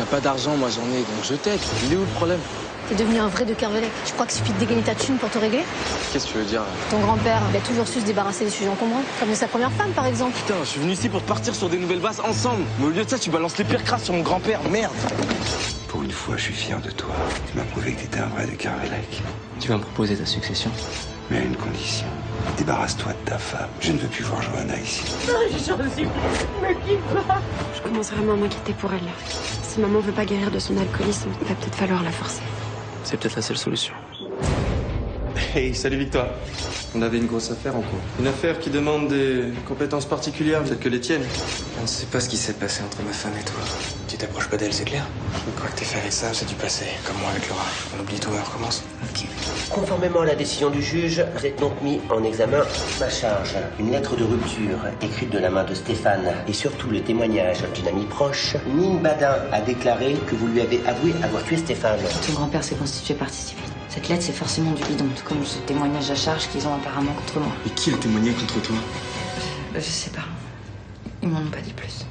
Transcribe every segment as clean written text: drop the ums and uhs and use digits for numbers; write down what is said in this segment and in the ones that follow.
pas d'argent, moi j'en ai, donc je t'aide. Il est où le problème? T'es devenu un vrai de Kervelec. Je crois qu'il suffit de dégainer ta thune pour te régler. Qu'est-ce que tu veux dire? Ton grand-père, il a toujours su se débarrasser des sujets encombrants. Comme de sa première femme, par exemple. Putain, je suis venu ici pour partir sur des nouvelles bases ensemble. Mais au lieu de ça, tu balances les pires crasses sur mon grand-père. Merde. Pour une fois, je suis fier de toi. Tu m'as prouvé que t'étais un vrai de Kervelec. Tu vas me proposer ta succession. Mais à une condition. Débarrasse-toi de ta femme. Je ne veux plus voir Johanna ici. Je commence vraiment à m'inquiéter pour elle. Si maman veut pas guérir de son alcoolisme, il va peut-être falloir la forcer. C'est peut-être la seule solution. Hey, salut Victoire. On avait une grosse affaire en cours. Une affaire qui demande des compétences particulières, peut-être que les tiennes. On ne sait pas ce qui s'est passé entre ma femme et toi. Tu t'approches pas d'elle, c'est clair? Je crois que tes frères et sœurs, c'est du passé. Comme moi avec Laura. On oublie tout et on recommence. Ok. Conformément à la décision du juge, vous êtes donc mis en examen. Ma charge, une lettre de rupture écrite de la main de Stéphane et surtout le témoignage d'une amie proche. Nine Badin a déclaré que vous lui avez avoué avoir tué Stéphane. Ton grand-père s'est constitué partie civile. Cette lettre, c'est forcément du bidon, tout comme ce témoignage à charge qu'ils ont apparemment contre moi. Et qui a témoigné contre toi? Je sais pas. Ils m'en ont pas dit plus.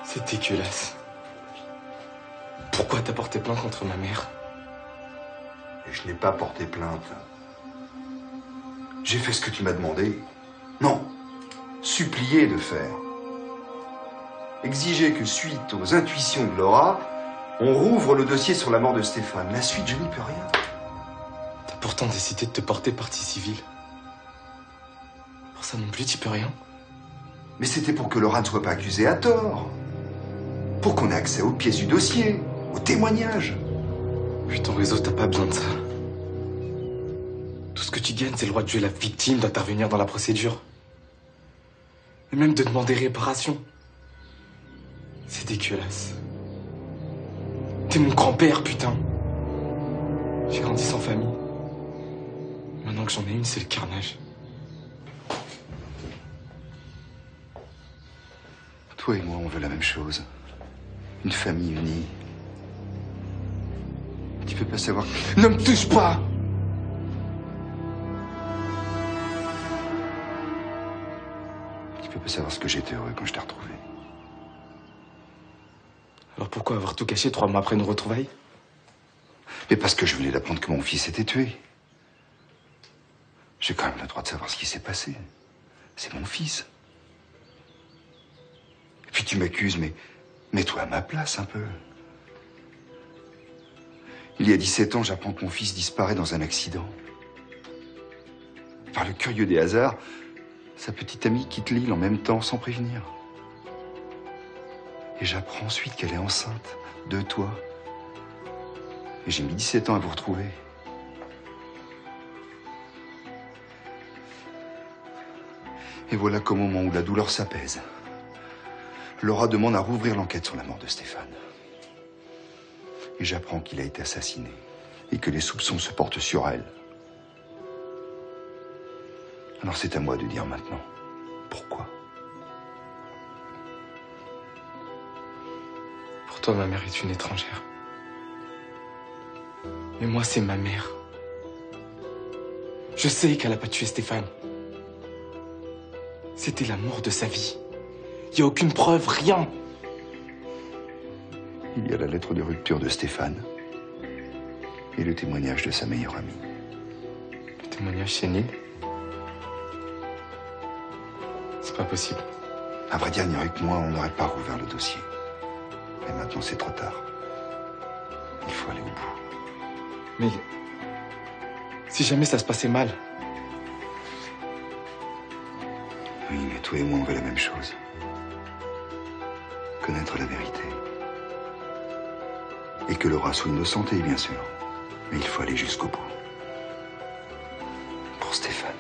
C'est dégueulasse. Pourquoi t'as porté plainte contre ma mère? Et je n'ai pas porté plainte. J'ai fait ce que tu m'as demandé. Non, supplié de faire. Exiger que suite aux intuitions de Laura, on rouvre le dossier sur la mort de Stéphane. La suite, je n'y peux rien. T'as pourtant décidé de te porter partie civile. Pour ça non plus, tu peux rien. Mais c'était pour que Laura ne soit pas accusée à tort. Pour qu'on ait accès aux pièces du dossier, aux témoignages. Puis ton réseau, t'as pas besoin de ça. Tout ce que tu gagnes, c'est le droit de jouer la victime, d'intervenir dans la procédure. Et même de demander réparation. C'est dégueulasse. T'es mon grand-père, putain. J'ai grandi sans famille. Maintenant que j'en ai une, c'est le carnage. Toi et moi, on veut la même chose. Une famille unie. Tu peux pas savoir que... Ne me touche pas! Tu peux pas savoir ce que j'étais heureux quand je t'ai retrouvé. Alors pourquoi avoir tout caché 3 mois après nos retrouvailles? Mais parce que je venais d'apprendre que mon fils était tué. J'ai quand même le droit de savoir ce qui s'est passé. C'est mon fils. Et puis tu m'accuses, mais mets-toi à ma place un peu. Il y a 17 ans, j'apprends que mon fils disparaît dans un accident. Par le curieux des hasards, sa petite amie quitte l'île en même temps, sans prévenir. Et j'apprends ensuite qu'elle est enceinte de toi. Et j'ai mis 17 ans à vous retrouver. Et voilà qu'au moment où la douleur s'apaise, Laura demande à rouvrir l'enquête sur la mort de Stéphane. Et j'apprends qu'il a été assassiné et que les soupçons se portent sur elle. Alors c'est à moi de dire maintenant pourquoi. Pour toi, ma mère est une étrangère. Mais moi, c'est ma mère. Je sais qu'elle a pas tué Stéphane. C'était l'amour de sa vie. Il n'y a aucune preuve, rien. Il y a la lettre de rupture de Stéphane et le témoignage de sa meilleure amie. Le témoignage chez Nil? C'est pas possible. À vrai dire, ni avec moi, on n'aurait pas rouvert le dossier. Mais maintenant, c'est trop tard. Il faut aller au bout. Mais si jamais ça se passait mal? Oui, mais toi et moi, on veut la même chose. Connaître la vérité. Et que Laura soit innocentée, bien sûr. Mais il faut aller jusqu'au bout. Pour Stéphane.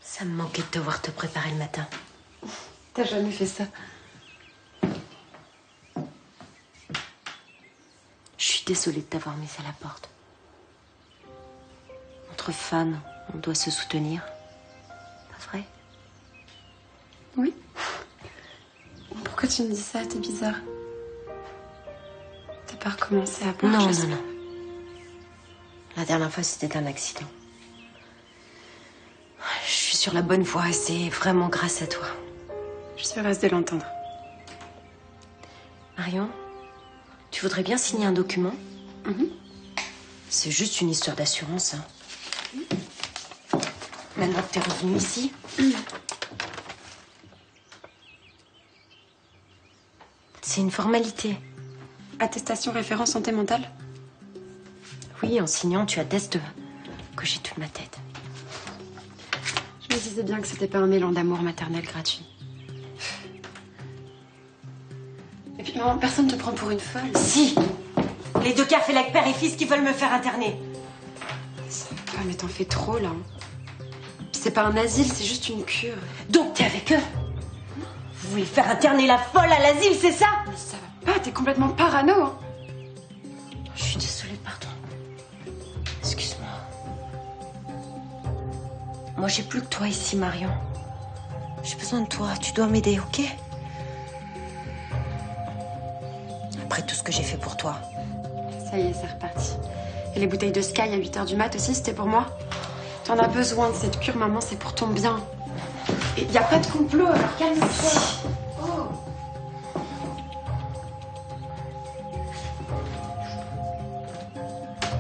Ça me manquait de te voir te préparer le matin. T'as jamais fait ça. Je suis désolée de t'avoir mise à la porte. Entre fans, on doit se soutenir. Pas vrai? Oui. Pourquoi tu me dis ça? T'es bizarre. T'as pas recommencé à boire? Non. La dernière fois, c'était un accident. Je suis sur la bonne voie et c'est vraiment grâce à toi. Je suis heureuse de l'entendre. Marion, tu voudrais bien signer un document? Mhm. C'est juste une histoire d'assurance. Maintenant que t'es revenue ici. C'est une formalité. Attestation référence santé mentale? Oui, en signant, tu attestes que j'ai toute ma tête. Je me disais bien que c'était pas un élan d'amour maternel gratuit. Et puis maman, personne te prend pour une folle. Si! Les deux Carfelac père et fils qui veulent me faire interner. Ça va, mais t'en fais trop là. Puis c'est pas un asile, c'est juste une cure. Donc t'es avec eux? Vous voulez faire interner la folle à l'asile, c'est ça? Mais ça va pas, t'es complètement parano, hein. Je suis désolée, pardon. Excuse-moi. Moi, j'ai plus que toi ici, Marion. J'ai besoin de toi. Tu dois m'aider, ok? Après tout ce que j'ai fait pour toi. Ça y est, c'est reparti. Et les bouteilles de Sky à 8h du mat aussi, c'était pour moi? T'en as besoin de cette cure, maman, c'est pour ton bien. Et y a pas de complot, alors calme-toi. Oh.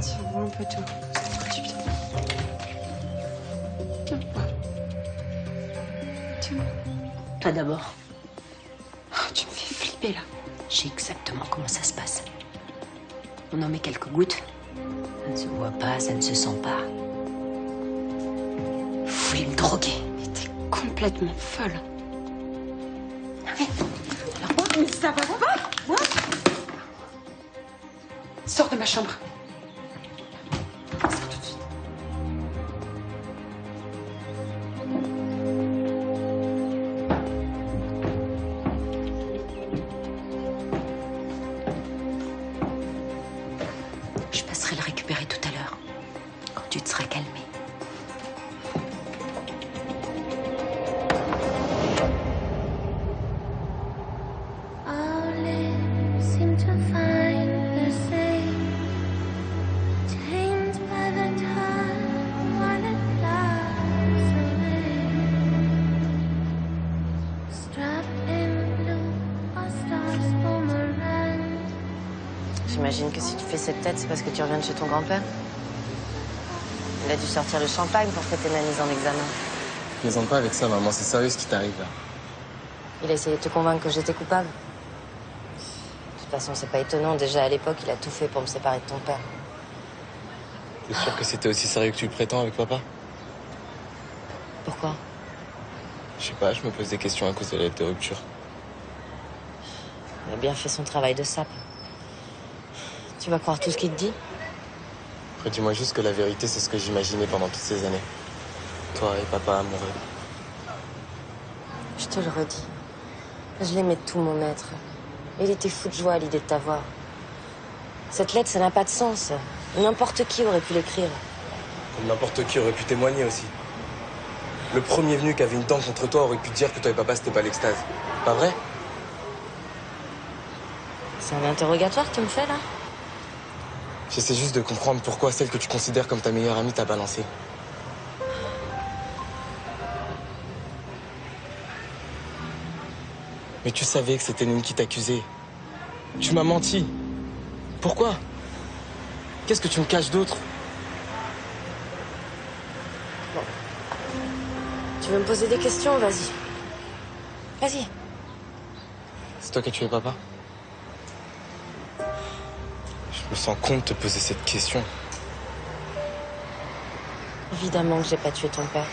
Tiens, vois un peu tout. Ça te fera du bien. Tiens, bois. Tiens. Toi d'abord. Oh, tu me fais flipper, là. Je sais exactement comment ça se passe. On en met quelques gouttes. Ça ne se voit pas, ça ne se sent pas. Vous voulez me droguer? Mais t'es complètement folle. Ah oui. Alors quoi? Mais ça va pas? Quoi? Sors de ma chambre. Sors tout de suite. Je passerai le récupérer tout à l'heure, quand tu te seras calmée. All lips seem to find the same, tamed by the time when it flies away. Strapped in blue are stars boomerang. J'imagine que si tu fais cette tête, c'est parce que tu reviens de chez ton grand-père. Il a dû sortir le champagne pour fêter ma mise en examen. Plaisante pas avec ça, maman. C'est sérieux ce qui t'arrive là. Il a essayé de te convaincre que j'étais coupable. De toute façon, c'est pas étonnant. Déjà, à l'époque, il a tout fait pour me séparer de ton père. T'es sûr que c'était aussi sérieux que tu le prétends avec papa? Pourquoi? Je sais pas, je me pose des questions à cause de la lettre de rupture. Il a bien fait son travail de sape. Tu vas croire tout ce qu'il te dit? Après, dis-moi juste que la vérité, c'est ce que j'imaginais pendant toutes ces années. Toi et papa amoureux. Je te le redis. Je l'aimais de tout mon être. Il était fou de joie à l'idée de t'avoir. Cette lettre, ça n'a pas de sens. N'importe qui aurait pu l'écrire. Comme n'importe qui aurait pu témoigner aussi. Le premier venu qui avait une dent contre toi aurait pu te dire que toi et papa, c'était pas l'extase. Pas vrai? C'est un interrogatoire que tu me fais, là? J'essaie juste de comprendre pourquoi celle que tu considères comme ta meilleure amie t'a balancé. Mais tu savais que c'était Nune qui t'accusait. Tu m'as menti. Pourquoi? Qu'est-ce que tu me caches d'autre? Tu veux me poser des questions? Vas-y. Vas-y. C'est toi qui as tué papa? Je me sens con de te poser cette question. Évidemment que j'ai pas tué ton père.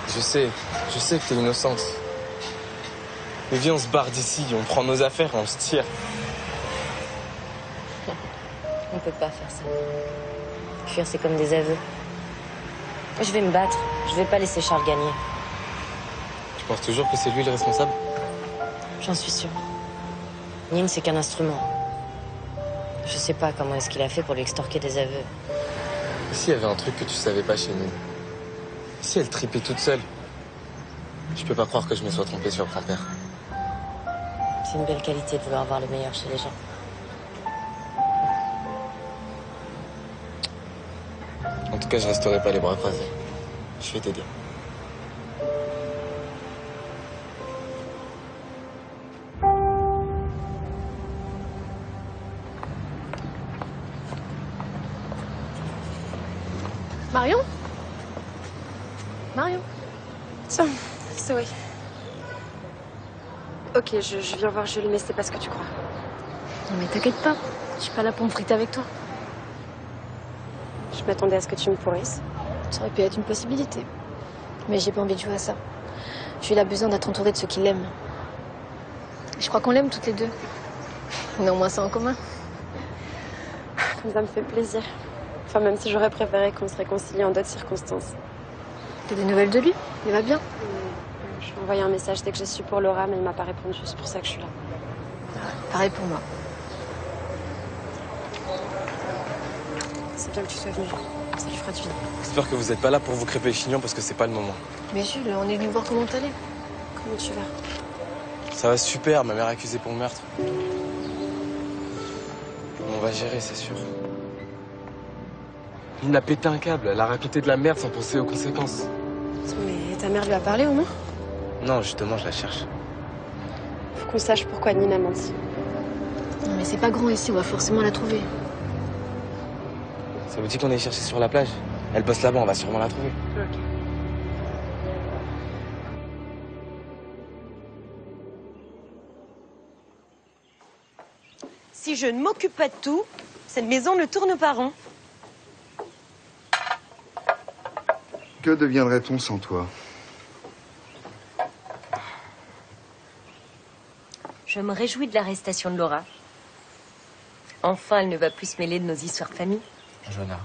Je sais que t'es innocente. Mais viens, on se barre d'ici, on prend nos affaires et on se tire. On peut pas faire ça. Fuir, c'est comme des aveux. Je vais me battre. Je vais pas laisser Charles gagner. Tu penses toujours que c'est lui le responsable? J'en suis sûre. Nine, c'est qu'un instrument. Je sais pas comment est-ce qu'il a fait pour lui extorquer des aveux. Et s'il y avait un truc que tu savais pas chez Nine? Et si elle tripait toute seule? Je peux pas croire que je me sois trompé sur le grand-père. C'est une belle qualité de vouloir voir le meilleur chez les gens. En tout cas, je resterai pas les bras croisés. Je vais t'aider. Marion? Marion? Tiens, Zoé. Ok, je viens voir Julie, mais c'est pas ce que tu crois. Non mais t'inquiète pas, je suis pas là pour me friter avec toi. Je m'attendais à ce que tu me pourrisses. Ça aurait pu être une possibilité. Mais j'ai pas envie de jouer à ça. Julie a besoin d'être entourée de ceux qui l'aiment. Et je crois qu'on l'aime toutes les deux. On a au moins ça en commun. Comme ça me fait plaisir. Enfin, même si j'aurais préféré qu'on se réconcilie en d'autres circonstances. T'as des nouvelles de lui? Il va bien? Je lui ai envoyé un message dès que j'ai su pour Laura, mais il m'a pas répondu. C'est pour ça que je suis là. Pareil pour moi. C'est bien que tu sois venue. Ça lui fera du bien. J'espère que vous êtes pas là pour vous crêper les chignons parce que c'est pas le moment. Mais Jules, on est venu voir comment t'allais. Comment tu vas? Ça va super, ma mère est accusée pour le meurtre. On va gérer, c'est sûr. Il a pété un câble, elle a raconté de la merde sans penser aux conséquences. Mais ta mère lui a parlé au moins? Non, justement, je la cherche. Faut qu'on sache pourquoi Nina a menti. Non mais c'est pas grand ici, on va forcément la trouver. Ça vous dit qu'on est chercher sur la plage? Elle bosse là-bas, on va sûrement la trouver. Ok. Si je ne m'occupe pas de tout, cette maison ne tourne pas rond. Que deviendrait-on sans toi? Je me réjouis de l'arrestation de Laura. Enfin, elle ne va plus se mêler de nos histoires de famille. Johanna,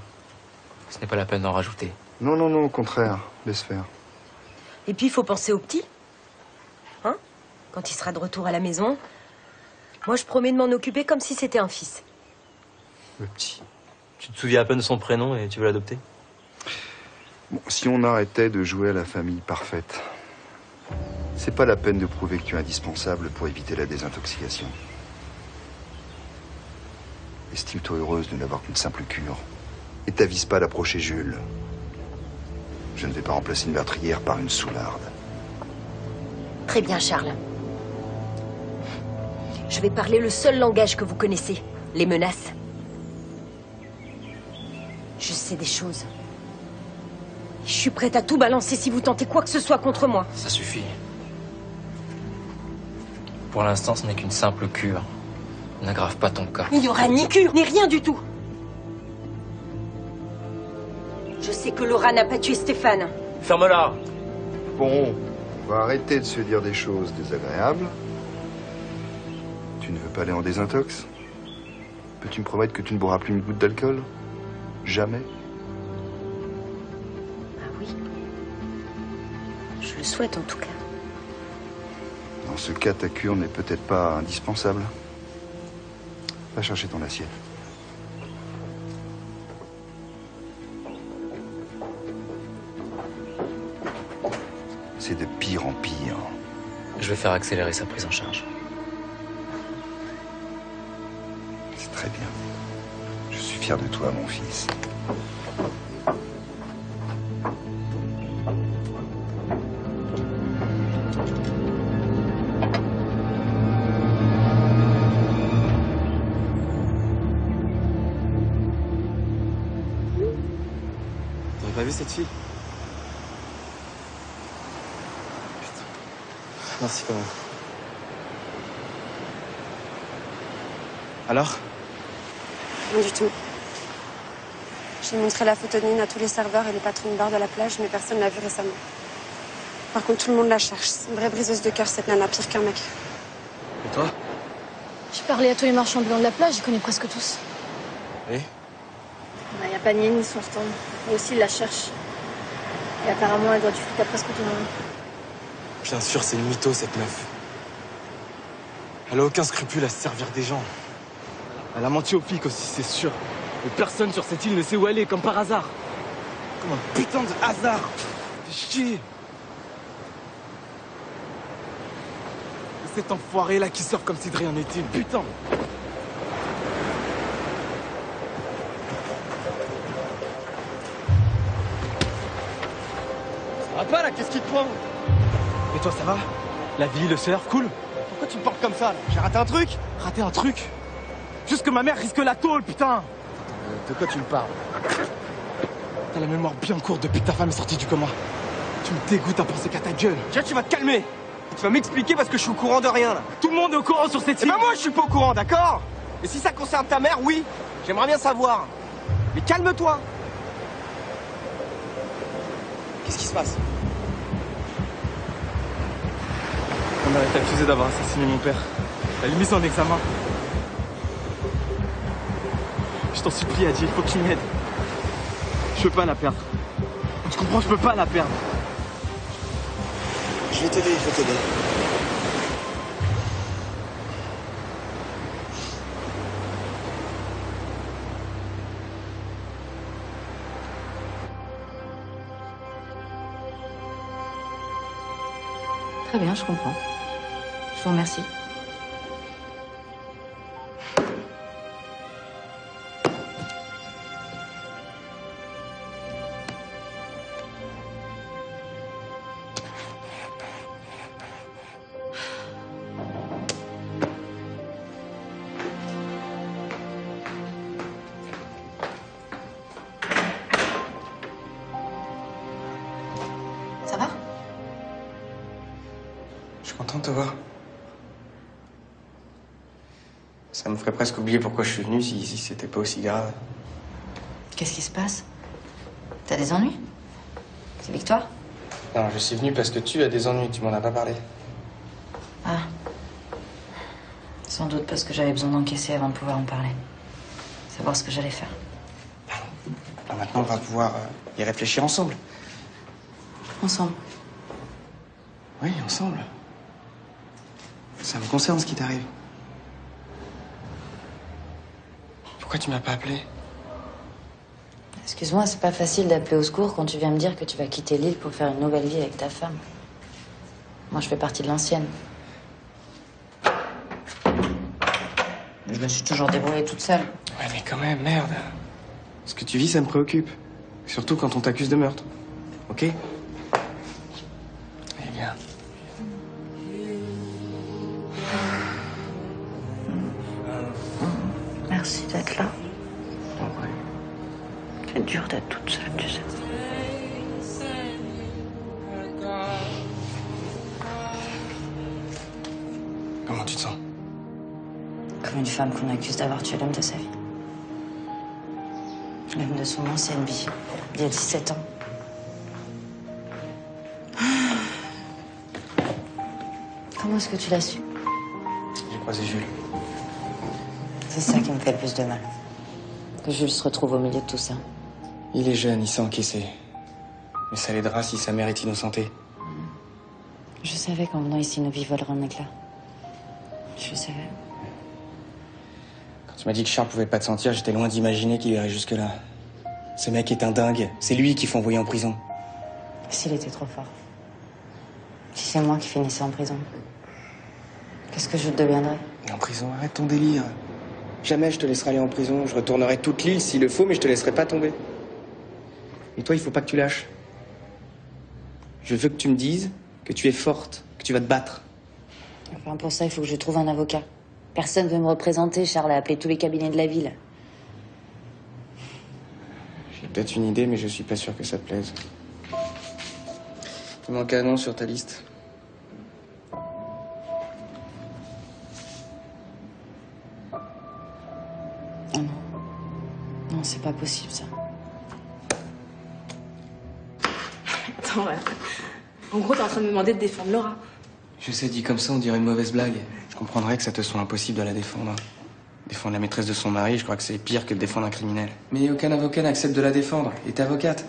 ce n'est pas la peine d'en rajouter. Non, non, non, au contraire. Laisse faire. Et puis, il faut penser au petit. Hein? Quand il sera de retour à la maison, moi, je promets de m'en occuper comme si c'était un fils. Le petit. Tu te souviens à peine de son prénom et tu veux l'adopter? Bon, si on arrêtait de jouer à la famille parfaite, c'est pas la peine de prouver que tu es indispensable pour éviter la désintoxication. Estime-toi heureuse de n'avoir qu'une simple cure. Et t'avise pas d'approcher Jules. Je ne vais pas remplacer une meurtrière par une soularde. Très bien, Charles. Je vais parler le seul langage que vous connaissez, les menaces. Je sais des choses. Je suis prête à tout balancer si vous tentez quoi que ce soit contre moi. Ça suffit. Pour l'instant, ce n'est qu'une simple cure. N'aggrave pas ton cas. Il n'y aura ni cure, ni rien du tout. Je sais que Laura n'a pas tué Stéphane. Ferme-la! Bon, on va arrêter de se dire des choses désagréables. Tu ne veux pas aller en désintox? Peux-tu me promettre que tu ne boiras plus une goutte d'alcool? Jamais? Ah oui. Je le souhaite en tout cas. Dans ce cas, ta cure n'est peut-être pas indispensable. Va chercher ton assiette. C'est de pire en pire. Je vais faire accélérer sa prise en charge. C'est très bien. Je suis fier de toi, mon fils. T'avais pas vu cette fille? Merci quand même. Alors? Rien du tout. J'ai montré la photo de Nine à tous les serveurs et les patrons de bar de la plage, mais personne l'a vue récemment. Par contre, tout le monde la cherche. C'est une vraie briseuse de cœur, cette nana, pire qu'un mec. Et toi? J'ai parlé à tous les marchands ambulants de la plage, je connais presque tous. Et? Il n'y a pas Nine, son stand. Eux aussi, ils la cherchent. Et apparemment, elle doit du fric à presque tout le monde. Bien sûr, c'est une mytho, cette meuf. Elle a aucun scrupule à se servir des gens. Elle a menti aux flics aussi, c'est sûr. Mais personne sur cette île ne sait où elle est, comme par hasard. Comme un putain de hasard. Fais chier. Et cet enfoiré-là qui sort comme si de rien n'était, putain. Ça va pas là, qu'est-ce qui te prend? Et toi, ça va? La vie, le surf, cool? Pourquoi tu me parles comme ça là? J'ai raté un truc? Raté un truc? Juste que ma mère risque la tôle, putain! De quoi tu me parles? T'as la mémoire bien courte depuis que ta femme est sortie du coma. Tu me dégoûtes à penser qu'à ta gueule. Tiens, tu vas te calmer! Et tu vas m'expliquer parce que je suis au courant de rien là. Tout le monde est au courant sur cette île. Et ben moi je suis pas au courant, d'accord? Et si ça concerne ta mère, oui, j'aimerais bien savoir. Mais calme-toi! Qu'est-ce qui se passe? On a été accusé d'avoir assassiné mon père. Elle a mis en examen. Je t'en supplie, Adi, il faut que tu m'aides. Je peux pas la perdre. Tu comprends, je peux pas la perdre. Je vais t'aider, je vais t'aider. Très bien, je comprends. Je vous remercie. Ça va? Je suis content de te voir. Ça me ferait presque oublier pourquoi je suis venu si c'était pas aussi grave. Qu'est-ce qui se passe? T'as des ennuis? C'est Victoire? Non, je suis venu parce que tu as des ennuis, tu m'en as pas parlé. Ah. Sans doute parce que j'avais besoin d'encaisser avant de pouvoir en parler. Savoir ce que j'allais faire. Alors maintenant, on va pouvoir y réfléchir ensemble. Ensemble. Oui, ensemble. Ça me concerne ce qui t'arrive. Pourquoi tu m'as pas appelé? Excuse-moi, c'est pas facile d'appeler au secours quand tu viens me dire que tu vas quitter l'île pour faire une nouvelle vie avec ta femme. Moi, je fais partie de l'ancienne. Je me suis toujours débrouillée toute seule. Ouais, mais quand même, merde. Ce que tu vis, ça me préoccupe. Surtout quand on t'accuse de meurtre. Ok? Eh bien. Merci d'être là. C'est dur d'être toute seule, tu sais. Comment tu te sens? Comme une femme qu'on accuse d'avoir tué l'homme de sa vie. L'homme de son ancienne vie, il y a 17 ans. Comment est-ce que tu l'as su? J'ai croisé Jules. C'est ça qui me fait le plus de mal. Que Jules se retrouve au milieu de tout ça. Il est jeune, il s'est encaissé. Mais ça l'aidera si sa mère est innocentée. Je savais qu'en venant ici, nos vies voleraient en éclats. Je savais. Quand tu m'as dit que Charles pouvait pas te sentir, j'étais loin d'imaginer qu'il irait jusque-là. Ce mec est un dingue. C'est lui qu'il faut envoyer en prison. S'il était trop fort. Si c'est moi qui finissais en prison. Qu'est-ce que je deviendrais? En prison, arrête ton délire. Jamais je te laisserai aller en prison. Je retournerai toute l'île s'il le faut, mais je te laisserai pas tomber. Et toi, il faut pas que tu lâches. Je veux que tu me dises que tu es forte, que tu vas te battre. Enfin, pour ça, il faut que je trouve un avocat. Personne ne veut me représenter. Charles a appelé tous les cabinets de la ville. J'ai peut-être une idée, mais je suis pas sûr que ça te plaise. Il manque un nom sur ta liste. possible, ça. Attends, ouais. En gros, t'es en train de me demander de défendre Laura. Je sais, dit comme ça, on dirait une mauvaise blague. Je comprendrais que ça te soit impossible de la défendre. Défendre la maîtresse de son mari, je crois que c'est pire que de défendre un criminel. Mais aucun avocat n'accepte de la défendre. Et t'es avocate.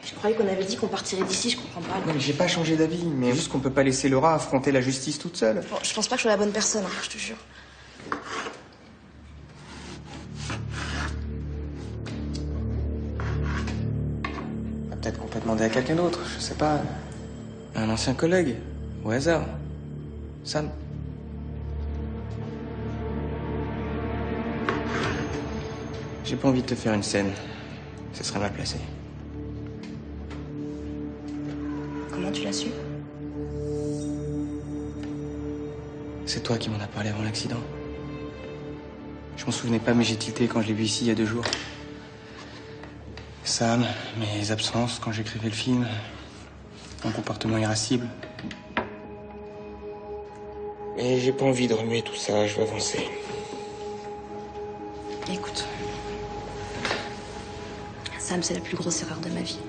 Je croyais qu'on avait dit qu'on partirait d'ici, je comprends pas. Non, mais j'ai pas changé d'avis, mais juste qu'on peut pas laisser Laura affronter la justice toute seule. Bon, je pense pas que je sois la bonne personne, hein, je te jure. Peut-être qu'on peut demander à quelqu'un d'autre, je sais pas. Un ancien collègue, au hasard. Sam. J'ai pas envie de te faire une scène. Ce serait mal placé. Comment tu l'as su? C'est toi qui m'en as parlé avant l'accident. Je m'en souvenais pas, mais j'ai tilté quand je l'ai vu ici il y a 2 jours. Sam, mes absences quand j'écrivais le film, mon comportement irascible. Et j'ai pas envie de remuer tout ça, je veux avancer. Écoute. Sam, c'est la plus grosse erreur de ma vie.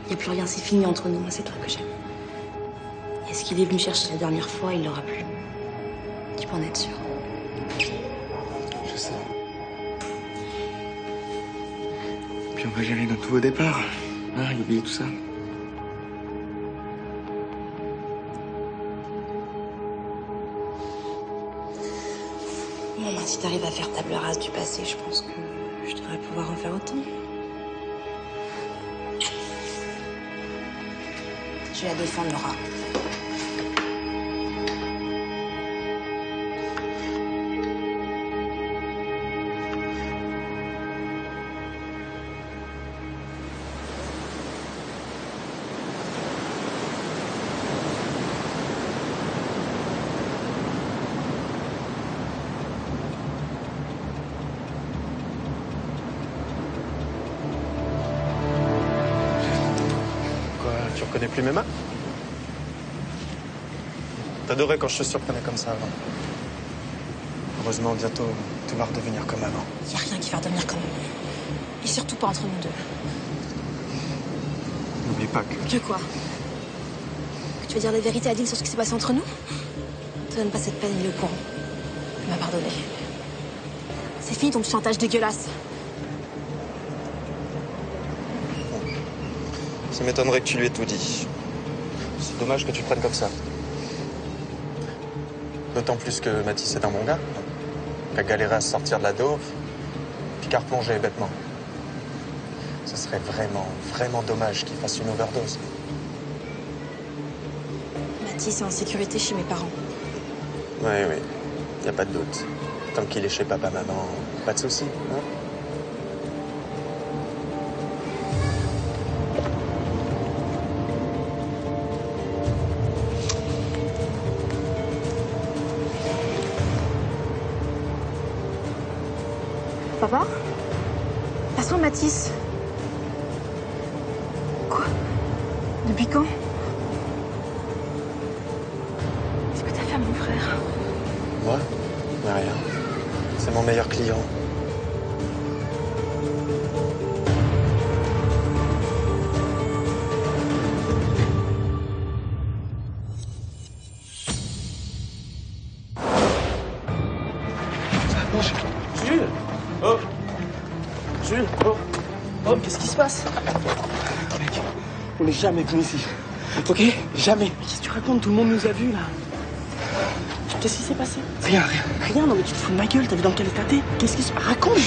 Il n'y a plus rien, c'est fini entre nous, moi c'est toi que j'aime. Et ce qu'il est venu chercher la dernière fois, il l'aura plus. Tu peux en être sûr. Je sais. Puis on va gérer notre nouveau départ. Hein, oublier tout ça. Bon, bah, si t'arrives à faire table rase du passé, je pense que je devrais pouvoir en faire autant. Je vais la défendre, Laura. Tu reconnais plus mes mains? T'adorais quand je te surprenais comme ça avant. Heureusement, bientôt, tout va redevenir comme avant. Il n'y a rien qui va redevenir comme avant. Et surtout pas entre nous deux. N'oublie pas que... Que quoi? Que tu veux dire la vérité à Dean sur ce qui s'est passé entre nous? Ne te donne pas cette peine, il est au courant. Il m'a pardonné. C'est fini ton chantage dégueulasse. Ça m'étonnerait que tu lui aies tout dit. C'est dommage que tu le prennes comme ça. D'autant plus que Mathis est un bon gars. Qu'a galéré à se sortir de la dauve, puis qu'à replonger bêtement. Ce serait vraiment, vraiment dommage qu'il fasse une overdose. Mathis est en sécurité chez mes parents. Oui, oui. Y a pas de doute. Tant qu'il est chez papa-maman, pas de souci, hein? Papa? Passons, Mathis. Quoi? Depuis quand? Qu'est-ce que t'as fait à mon frère? Moi? Mais rien. C'est mon meilleur client. Jules! Oh! Jules! Oh! Oh, qu'est-ce qui se passe? Mec, on n'est jamais venu ici. Ok? Jamais. Mais qu'est-ce que tu racontes? Tout le monde nous a vus là. Qu'est-ce qui s'est passé? Rien. Rien, non mais tu te fous de ma gueule, t'as vu dans quel état t'es? Qu'est-ce qui se passe? Raconte!